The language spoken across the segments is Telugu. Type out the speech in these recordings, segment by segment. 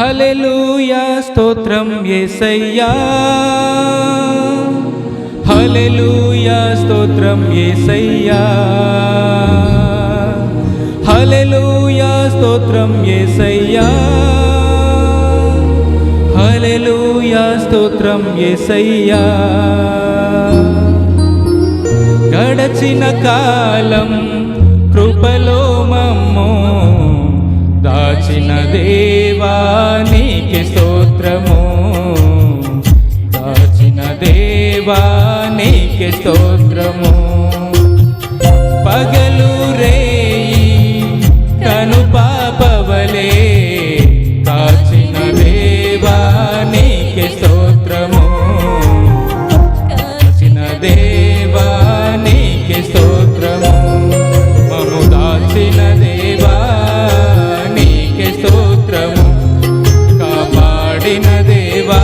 హల్లెలూయా స్తోత్రం యేసయ్యా, హల్లెలూయా స్తోత్రం యేసయ్యా, హల్లెలూయా స్తోత్రం యేసయ్యా, హల్లెలూయా స్తోత్రం యేసయ్యా. గడచిన కాలం కృపలో మమ్ము దాచిన దేవా నీకే స్తోత్రము, దాచిన దేవా నీకే స్తోత్రము. పగలు రేయి కను పాపవలే కాచిన దేవా నీకే స్తోత్రము, కాచిన దేవా నీకే స్తోత్రము. మము దాచిన దేవా నీకే స్తోత్రము, కాపాడిన దేవా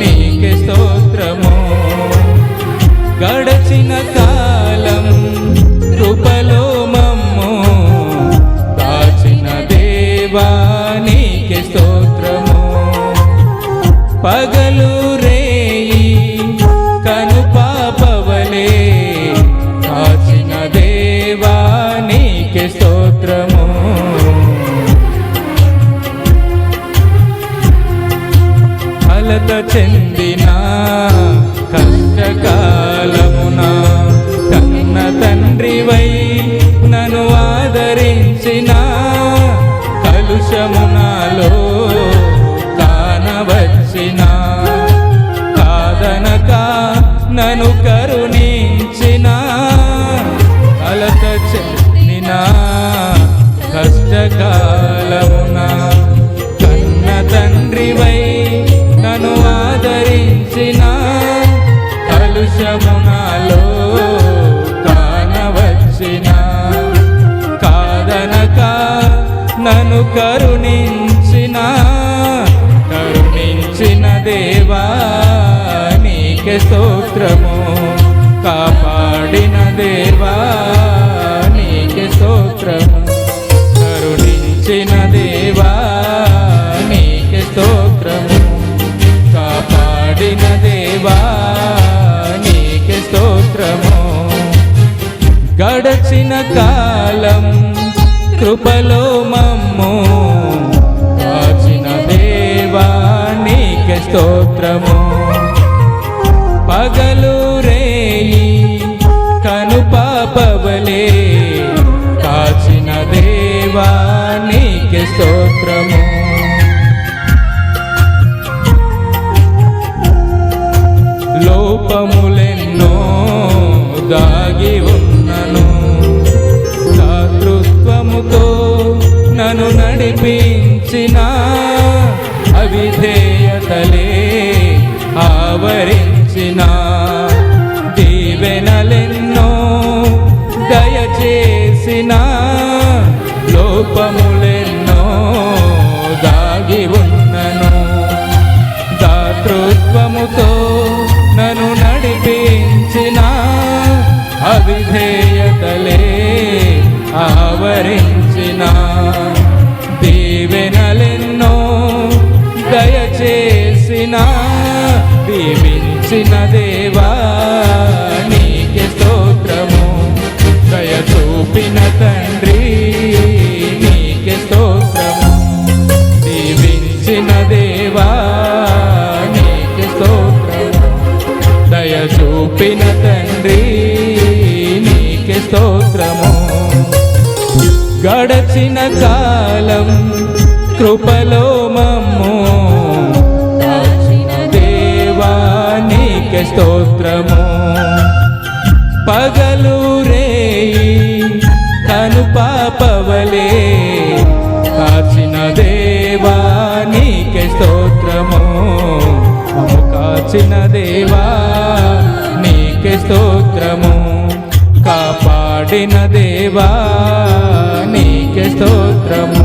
నీకే స్తోత్రము. గడచిన కాలం కృపలో మమ్ము దాచిన దేవా నీకే స్తోత్రము. పగలు రేయి కను పాపవలే కాచిన దేవా నీకే స్తోత్రము. కలత చెందిన కష్టకాలమున కన్న తండ్రివై నన్ను ఆదరించిన, కలుషమునాలో కానవచ్చిన, కాదనక నన్ను కరుణించిన, కలత చెందిన కష్టకాలమున కన్న తండ్రివై నన్ను ఆదరించిన, కలుషమునాలో కానవచ్చిన, కాదనక నన్ను కరుణించిన, కరుణించిన దేవా నీకే స్తోత్రము, కాపాడిన దేవా నీకే స్తోత్రము. కరుణించిన దేవా నీకే స్తోత్రము, కాపాడిన దేవా నీకే స్తోత్రము. గడచిన కాలం కృపలో మమ్ము కాచిన దేవా నీకే స్తోత్రము. పగలు రేయి కను పాపవలే కాచిన దేవా నీకే స్తోత్రము. లోపములెన్నో దాగి ఉన్నను, దాతృత్వముతో నన్ను నడిపించిన, అవిధేయతలే ఆవరించిన, దీవెనలెన్నో దయచేసిన, లోపములెన్నో దాగి ఉన్నను, దాతృత్వముతో నన్ను నడిపించిన, అవిధేయతలే ఆవరించిన, దీవెనలెన్నో దయచేసిన, దీవించిన దేవా నీకే స్తోత్రము, దయ చూపిన తండ్రి నీకే స్తోత్రము, దీవించిన దేవా నీకే స్తోత్రము, దయ చూపిన తండ్రి నీకే స్తోత్రము. గడచిన కాలం కృపలో మమ్ము దాచిన దేవా నీకే స్తోత్రము. పగలు రేయి కను పాపవలే కాచిన దేవా నీకే స్తోత్రము, మమ్ము కాచిన దేవా నీకే స్తోత్రము, కాపాడిన దేవా నీకే స్తోత్రము.